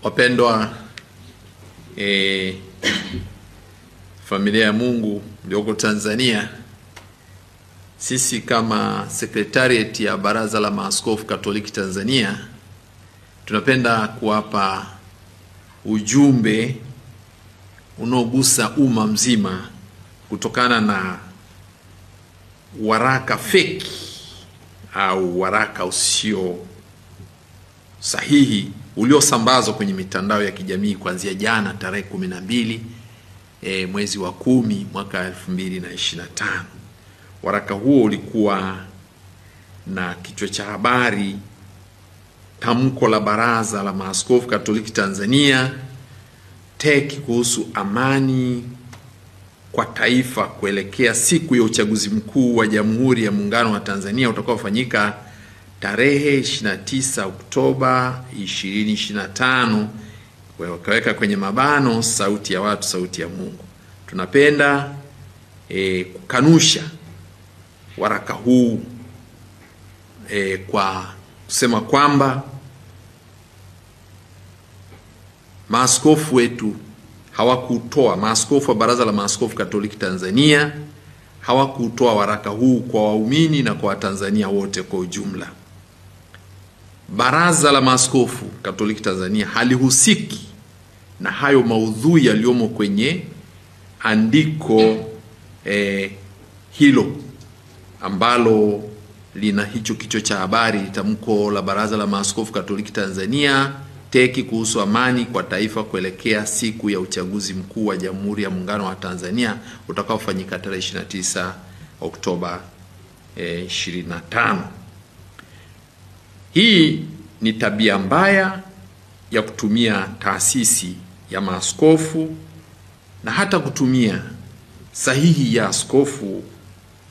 Wapendwa familia ya Mungu mlioko Tanzania, sisi kama Secretariat ya Baraza la Maaskofu Katoliki Tanzania tunapenda kuwapa ujumbe unaogusa umma mzima kutokana na waraka fake au waraka usio sahihi uliosambazwa kwenye mitandao ya kijamii kuanzia jana tarehe 12 mwezi wa 10 mwaka 2025. Waraka huo ulikuwa na kichwa cha habari: tamko la Baraza la Maaskofu Katoliki Tanzania TEC kuhusu amani kwa taifa kuelekea siku ya uchaguzi mkuu wa Jamhuri ya Muungano wa Tanzania utakaofanyika tarehe 29 Oktoba 2025. Wakaweka kwenye mabano sauti ya watu, sauti ya Mungu. Tunapenda kukanusha waraka huu kwa kusema kwamba maaskofu wetu hawakutoa, maaskofu wa Baraza la Maaskofu Katoliki Tanzania hawakutoa waraka huu kwa waumini na kwa Watanzania wote kwa ujumla. Baraza la Maaskofu Katoliki Tanzania halihusiki na hayo maudhui yaliyomo kwenye andiko hilo ambalo lina hicho kichwa cha habari: tamko la Baraza la Maaskofu Katoliki Tanzania TEC kuhusu amani kwa taifa kuelekea siku ya uchaguzi mkuu wa Jamhuri ya Muungano wa Tanzania utakaofanyika tarehe 29 Oktoba 25. Hii ni tabia mbaya ya kutumia taasisi ya maaskofu na hata kutumia sahihi ya askofu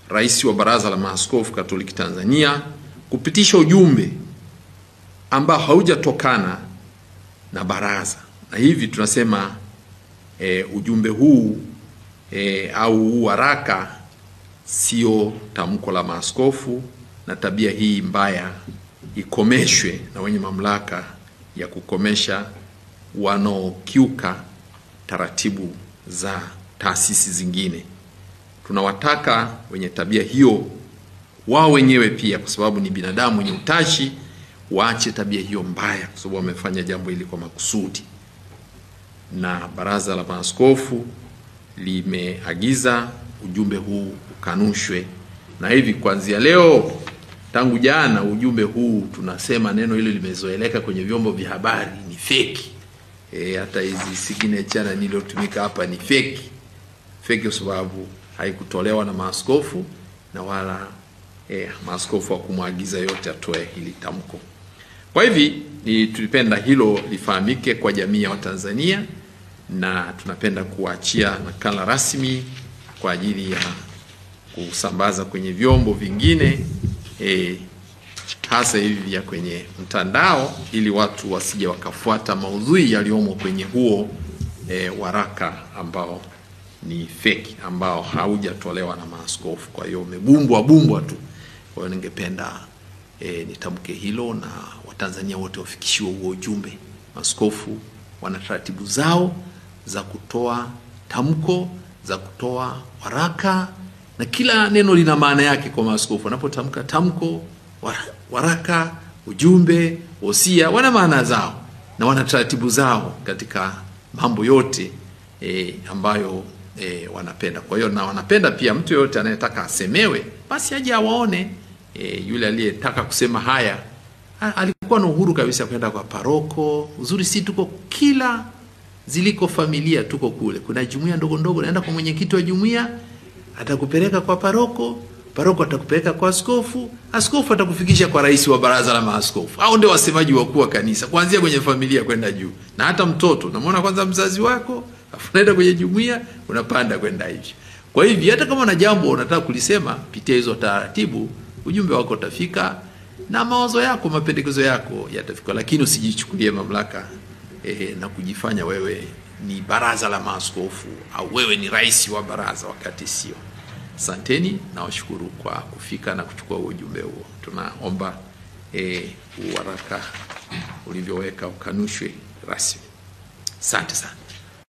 rais wa Baraza la Maaskofu Katoliki Tanzania kupitisha ujumbe ambao haujatokana na baraza. Na hivi tunasema ujumbe huu au waraka sio tamko la maaskofu, na tabia hii mbaya ikomeshwe na wenye mamlaka ya kukomesha wanaokiuka taratibu za taasisi zingine. Tunawataka wenye tabia hiyo wao wenyewe pia, kwa sababu ni binadamu wenye utashi, waache tabia hiyo mbaya, kwa sababu wamefanya jambo hili kwa makusudi. Na Baraza la Maaskofu limeagiza ujumbe huu ukanushwe. Na hivi kuanzia leo, tangu jana, ujumbe huu tunasema neno hilo limezoeleka kwenye vyombo vya habari ni fake. Hata hizi signature na niliyotumika hapa ni fake. Fake kwa sababu haikutolewa na maaskofu na wala maaskofu wa kumwagiza yote atoe hili tamko. Kwa hivi tulipenda hilo lifahamike kwa jamii ya Watanzania, na tunapenda kuachia nakala rasmi kwa ajili ya kusambaza kwenye vyombo vingine hasa hivi ya kwenye mtandao, ili watu wasije wakafuata maudhui yaliyomo kwenye huo waraka ambao ni fake, ambao haujatolewa na maaskofu. Kwa hiyo umebumbwa tu. Kwa hiyo ningependa nitamke hilo na Watanzania wote wafikishiwe huo ujumbe. Maaskofu wana taratibu zao za kutoa tamko, za kutoa waraka, na kila neno lina maana yake kwa maaskofu. Wanapotamka tamko, waraka, ujumbe, wosia, wana maana zao na wana taratibu zao katika mambo yote ambayo wanapenda. Kwa hiyo na wanapenda pia mtu yote anayetaka asemewe basi aje awaone. Yule aliyetaka kusema haya alikuwa na uhuru kabisa kwenda kwa paroko. Uzuri si tuko kila ziliko familia, tuko kule. Kuna jumuiya ndogo ndogo, naenda kwa mwenyekiti wa jumuiya, atakupeleka kwa paroko, paroko atakupeleka kwa askofu, askofu atakufikisha kwa rais wa Baraza la Maaskofu. Hao ndio wasemaji wakuu wa kanisa, kuanzia kwenye familia kwenda juu. Na hata mtoto, unamwona kwanza mzazi wako, afu unaenda kwenye jumuiya, unapanda kwenda hivi. Kwa hivyo hata kama una jambo unataka kulisema, pitia hizo taratibu, ujumbe wako utafika na mawazo yako, mapendekezo yako yatafika. Lakini usijichukulie mamlaka na kujifanya wewe ni Baraza la Maaskofu au wewe ni rais wa baraza, wakati sio. Asanteni na washukuru kwa kufika na kuchukua ujumbe huo. Tunaomba waraka ulivyoweka ukanushwe rasmi. Asante sana.